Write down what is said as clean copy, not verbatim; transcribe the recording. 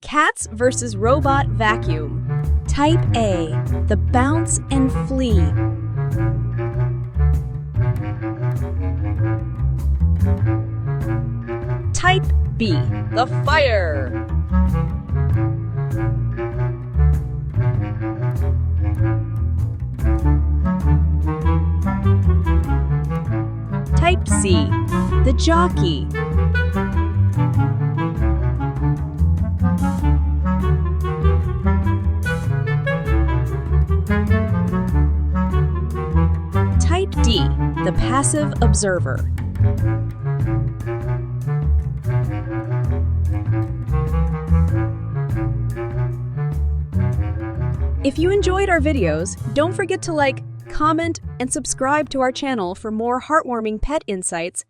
Cats versus robot vacuum. Type A, the bounce and flee. Type B, the fire. Type C, the jockey. Type D, the passive observer. If you enjoyed our videos, don't forget to like, comment, and subscribe to our channel for more heartwarming pet insights